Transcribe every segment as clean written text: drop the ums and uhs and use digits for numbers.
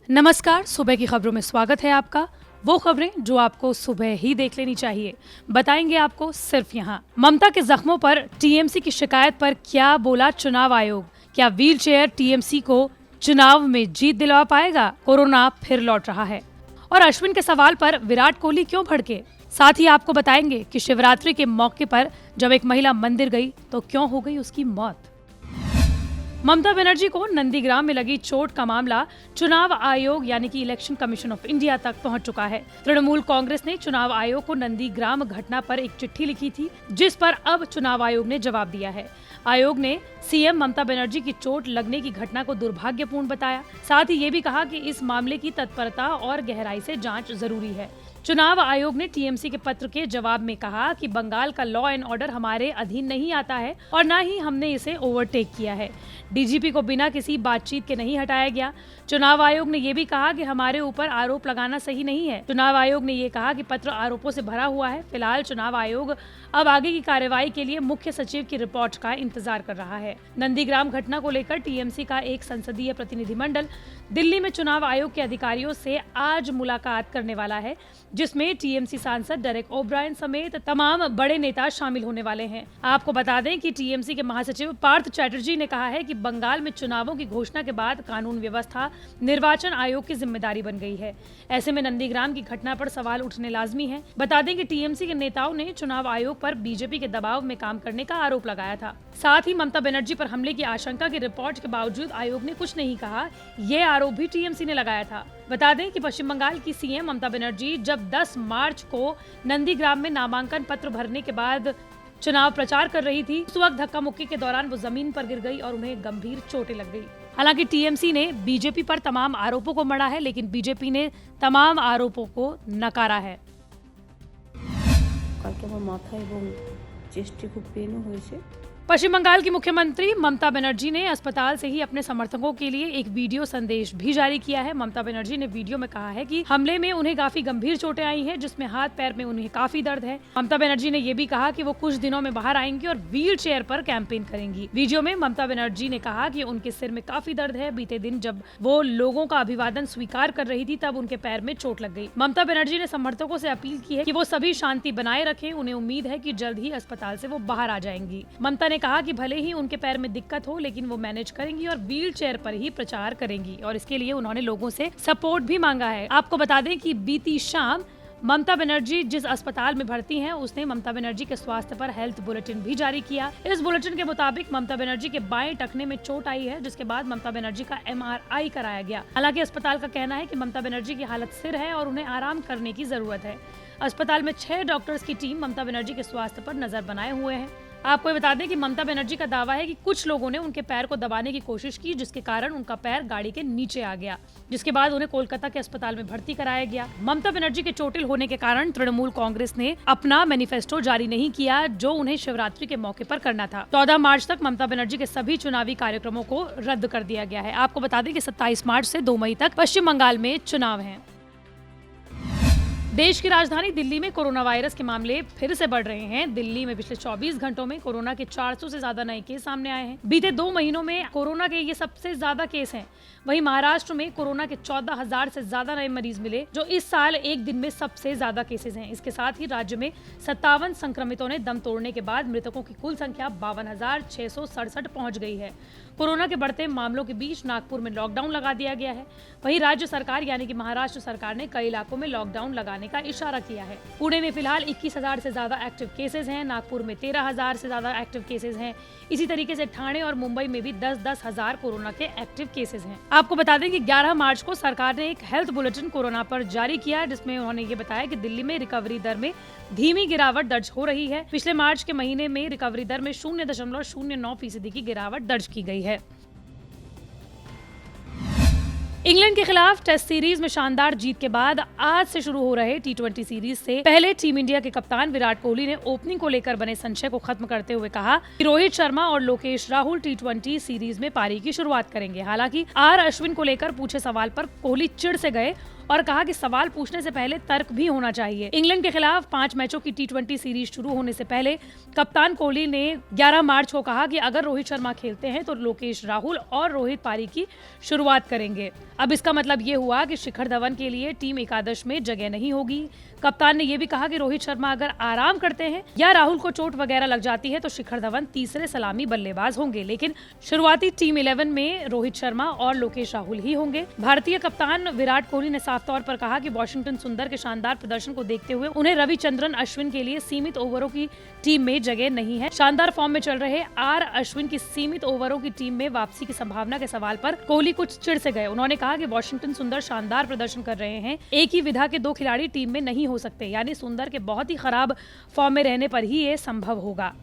नमस्कार, सुबह की खबरों में स्वागत है आपका। वो खबरें जो आपको सुबह ही देख लेनी चाहिए, बताएंगे आपको सिर्फ यहाँ। ममता के जख्मों पर टीएमसी की शिकायत पर क्या बोला चुनाव आयोग? क्या व्हीलचेयर टीएमसी को चुनाव में जीत दिलवा पाएगा? कोरोना फिर लौट रहा है। और अश्विन के सवाल पर विराट कोहली क्यों भड़के? साथ ही आपको बताएंगे कि शिवरात्रि के मौके पर जब एक महिला मंदिर गई तो क्यों हो गई उसकी मौत। ममता बनर्जी को नंदीग्राम में लगी चोट का मामला चुनाव आयोग यानी कि इलेक्शन कमीशन ऑफ इंडिया तक पहुंच चुका है। तृणमूल कांग्रेस ने चुनाव आयोग को नंदीग्राम घटना पर एक चिट्ठी लिखी थी, जिस पर अब चुनाव आयोग ने जवाब दिया है। आयोग ने सीएम ममता बनर्जी की चोट लगने की घटना को दुर्भाग्यपूर्ण बताया। साथ ही ये भी कहा कि इस मामले की तत्परता और गहराई से जांच जरूरी है। चुनाव आयोग ने टीएमसी के पत्र के जवाब में कहा कि बंगाल का लॉ एंड ऑर्डर हमारे अधीन नहीं आता है और न ही हमने इसे ओवरटेक किया है। डीजीपी को बिना किसी बातचीत के नहीं हटाया गया। चुनाव आयोग ने ये भी कहा कि हमारे ऊपर आरोप लगाना सही नहीं है। चुनाव आयोग ने ये कहा कि पत्र आरोपों से भरा हुआ है। फिलहाल चुनाव आयोग अब आगे की कार्रवाई के लिए मुख्य सचिव की रिपोर्ट का इंतजार कर रहा है। नंदीग्राम घटना को लेकर टीएमसी का एक संसदीय प्रतिनिधिमंडल दिल्ली में चुनाव आयोग के अधिकारियों से आज मुलाकात करने वाला है, जिसमें टीएमसी सांसद डेरेक ओब्रायन समेत तमाम बड़े नेता शामिल होने वाले हैं। आपको बता दें कि टीएमसी के महासचिव पार्थ चैटर्जी ने कहा है कि बंगाल में चुनावों की घोषणा के बाद कानून व्यवस्था निर्वाचन आयोग की जिम्मेदारी बन गई है। ऐसे में नंदीग्राम की घटना पर सवाल उठने लाजमी है। बता दें कि टीएमसी के नेताओं ने चुनाव आयोग पर बीजेपी के दबाव में काम करने का आरोप लगाया था। साथ ही ममता बनर्जी पर हमले की आशंका की रिपोर्ट के बावजूद आयोग ने कुछ नहीं कहा। ये आरोप भी टीएमसी ने लगाया था। बता दें कि पश्चिम बंगाल की सीएम ममता बनर्जी जब 10 मार्च को नंदीग्राम में नामांकन पत्र भरने के बाद चुनाव प्रचार कर रही थी, उस वक्त धक्का मुक्की के दौरान वो जमीन पर गिर गई और उन्हें गंभीर चोटें लग गई। हालांकि टीएमसी ने बीजेपी पर तमाम आरोपों को मढ़ा है, लेकिन बीजेपी ने तमाम आरोपों को नकारा है। पश्चिम बंगाल की मुख्यमंत्री ममता बनर्जी ने अस्पताल से ही अपने समर्थकों के लिए एक वीडियो संदेश भी जारी किया है। ममता बनर्जी ने वीडियो में कहा है कि हमले में उन्हें काफी गंभीर चोटें आई हैं, जिसमें हाथ पैर में उन्हें काफी दर्द है। ममता बनर्जी ने ये भी कहा कि वो कुछ दिनों में बाहर आएंगी और व्हील चेयर पर कैंपेन करेंगी। वीडियो में ममता बनर्जी ने कहा कि उनके सिर में काफी दर्द है। बीते दिन जब वो लोगों का अभिवादन स्वीकार कर रही थी, तब उनके पैर में चोट लग गई। ममता बनर्जी ने समर्थकों से अपील की है कि वो सभी शांति बनाए रखें। उन्हें उम्मीद है कि जल्द ही अस्पताल से वो बाहर आ जाएंगी। ममता ने कहा कि भले ही उनके पैर में दिक्कत हो, लेकिन वो मैनेज करेंगी और व्हील चेयर पर ही प्रचार करेंगी और इसके लिए उन्होंने लोगों से सपोर्ट भी मांगा है। आपको बता दें कि बीती शाम ममता बनर्जी जिस अस्पताल में भर्ती हैं, उसने ममता बनर्जी के स्वास्थ्य पर हेल्थ बुलेटिन भी जारी किया। इस बुलेटिन के मुताबिक ममता बनर्जी के बाएं टखने में चोट आई है, जिसके बाद ममता बनर्जी का MRI कराया गया। हालांकि अस्पताल का कहना है कि ममता बनर्जी की हालत स्थिर है और उन्हें आराम करने की जरूरत है। अस्पताल में 6 डॉक्टर्स की टीम ममता बनर्जी के स्वास्थ्य पर नजर बनाए हुए है। आपको बता दें कि ममता बनर्जी का दावा है कि कुछ लोगों ने उनके पैर को दबाने की कोशिश की, जिसके कारण उनका पैर गाड़ी के नीचे आ गया, जिसके बाद उन्हें कोलकाता के अस्पताल में भर्ती कराया गया। ममता बनर्जी के चोटिल होने के कारण तृणमूल कांग्रेस ने अपना मैनिफेस्टो जारी नहीं किया, जो उन्हें शिवरात्रि के मौके पर करना था। 14 मार्च तक ममता बनर्जी के सभी चुनावी कार्यक्रमों को रद्द कर दिया गया है। आपको बता दें कि 27 मार्च से 2 मई तक पश्चिम बंगाल में चुनाव है। देश की राजधानी दिल्ली में कोरोना वायरस के मामले फिर से बढ़ रहे हैं। दिल्ली में पिछले 24 घंटों में कोरोना के 400 से ज्यादा नए केस सामने आए हैं। बीते 2 महीनों में कोरोना के ये सबसे ज्यादा केस हैं। वहीं महाराष्ट्र में कोरोना के 14,000 से ज्यादा नए मरीज मिले, जो इस साल एक दिन में सबसे ज्यादा केसेस हैं। इसके साथ ही राज्य में 57 संक्रमितों ने दम तोड़ने के बाद मृतकों की कुल संख्या 52,667 पहुंच गई है। कोरोना के बढ़ते मामलों के बीच नागपुर में लॉकडाउन लगा दिया गया है। वहीं राज्य सरकार यानी कि महाराष्ट्र सरकार ने कई इलाकों में लॉकडाउन लगाने का इशारा किया है। पुणे में फिलहाल 21,000 से ज्यादा एक्टिव केसेस हैं। नागपुर में 13,000 से ज्यादा एक्टिव केसेस हैं। इसी तरीके से ठाणे और मुंबई में भी 10-10 हजार कोरोना के एक्टिव केसेस हैं। आपको बता दें कि 11 मार्च को सरकार ने एक हेल्थ बुलेटिन कोरोना पर जारी किया, जिसमें उन्होंने ये बताया कि दिल्ली में रिकवरी दर में धीमी गिरावट दर्ज हो रही है। पिछले मार्च के महीने में रिकवरी दर में 0.09% की गिरावट दर्ज की गई है। इंग्लैंड के खिलाफ टेस्ट सीरीज में शानदार जीत के बाद आज से शुरू हो रहे T20 सीरीज से पहले टीम इंडिया के कप्तान विराट कोहली ने ओपनिंग को लेकर बने संशय को खत्म करते हुए कहा कि रोहित शर्मा और लोकेश राहुल T20 सीरीज में पारी की शुरुआत करेंगे। हालांकि अश्विन को लेकर पूछे सवाल पर कोहली चिढ़ से गए और कहा कि सवाल पूछने से पहले तर्क भी होना चाहिए। इंग्लैंड के खिलाफ 5 मैचों की T20 सीरीज शुरू होने से पहले कप्तान कोहली ने 11 मार्च को कहा कि अगर रोहित शर्मा खेलते हैं तो लोकेश राहुल और रोहित पारी की शुरुआत करेंगे। अब इसका मतलब ये हुआ कि शिखर धवन के लिए टीम एकादश में जगह नहीं होगी। कप्तान ने यह भी कहा कि रोहित शर्मा अगर आराम करते हैं या राहुल को चोट वगैरह लग जाती है तो शिखर धवन तीसरे सलामी बल्लेबाज होंगे, लेकिन शुरुआती टीम 11 में रोहित शर्मा और लोकेश राहुल ही होंगे। भारतीय कप्तान विराट कोहली ने साफ तौर पर कहा कि वॉशिंगटन सुंदर के शानदार प्रदर्शन को देखते हुए उन्हें रविचंद्रन अश्विन के लिए सीमित ओवरों की टीम में जगह नहीं है। शानदार फॉर्म में चल रहे अश्विन की सीमित ओवरों की टीम में वापसी की संभावना के सवाल पर कोहली कुछ चिढ़ से गए। उन्होंने कहा कि वॉशिंगटन सुंदर शानदार प्रदर्शन कर रहे हैं, एक ही विधा के 2 खिलाड़ी टीम में नहीं हो सकते, यानी सुंदर के बहुत ही खराब फॉर्म में रहने पर ही ये संभव होगा।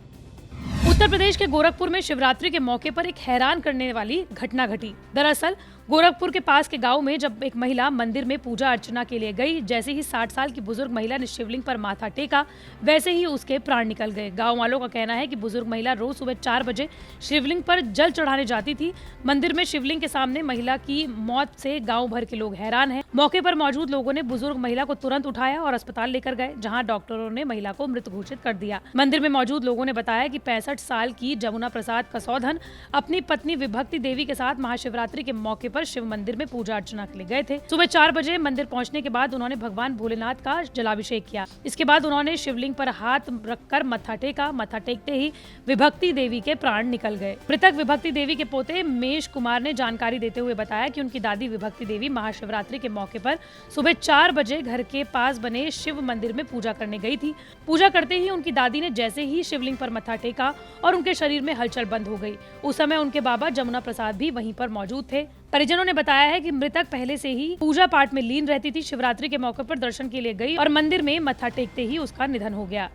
उत्तर प्रदेश के गोरखपुर में शिवरात्रि के मौके पर एक हैरान करने वाली घटना घटी। दरअसल गोरखपुर के पास के गांव में जब एक महिला मंदिर में पूजा अर्चना के लिए गई, जैसे ही 60 साल की बुजुर्ग महिला ने शिवलिंग पर माथा टेका, वैसे ही उसके प्राण निकल गए। गांव वालों का कहना है कि बुजुर्ग महिला रोज सुबह 4 बजे शिवलिंग पर जल चढ़ाने जाती थी। मंदिर में शिवलिंग के सामने महिला की मौत से गाँव भर के लोग हैरान हैं। मौके पर मौजूद लोगों ने बुजुर्ग महिला को तुरंत उठाया और अस्पताल लेकर गए, जहाँ डॉक्टरों ने महिला को मृत घोषित कर दिया। मंदिर में मौजूद लोगों ने बताया कि 65 साल की जमुना प्रसाद कसौधन अपनी पत्नी विभक्ति देवी के साथ महाशिवरात्रि के मौके पर शिव मंदिर में पूजा अर्चना के लिए गए थे। सुबह 4 बजे मंदिर पहुंचने के बाद उन्होंने भगवान भोलेनाथ का जलाभिषेक किया। इसके बाद उन्होंने शिवलिंग पर हाथ रखकर मत्था टेका। मत्था टेकते ही विभक्ति देवी के प्राण निकल गए। मृतक विभक्ति देवी के पोते मेश कुमार ने जानकारी देते हुए बताया कि उनकी दादी विभक्ति देवी महाशिवरात्रि के मौके पर सुबह 4 बजे घर के पास बने शिव मंदिर में पूजा करने गई थी। पूजा करते ही उनकी दादी ने जैसे ही शिवलिंग पर मत्था टेका और उनके शरीर में हलचल बंद हो गई। उस समय उनके बाबा जमुना प्रसाद भी वहीं पर मौजूद थे। परिजनों ने बताया है कि मृतक पहले से ही पूजा पाठ में लीन रहती थी। शिवरात्रि के मौके पर दर्शन के लिए गई और मंदिर में मत्था टेकते ही उसका निधन हो गया।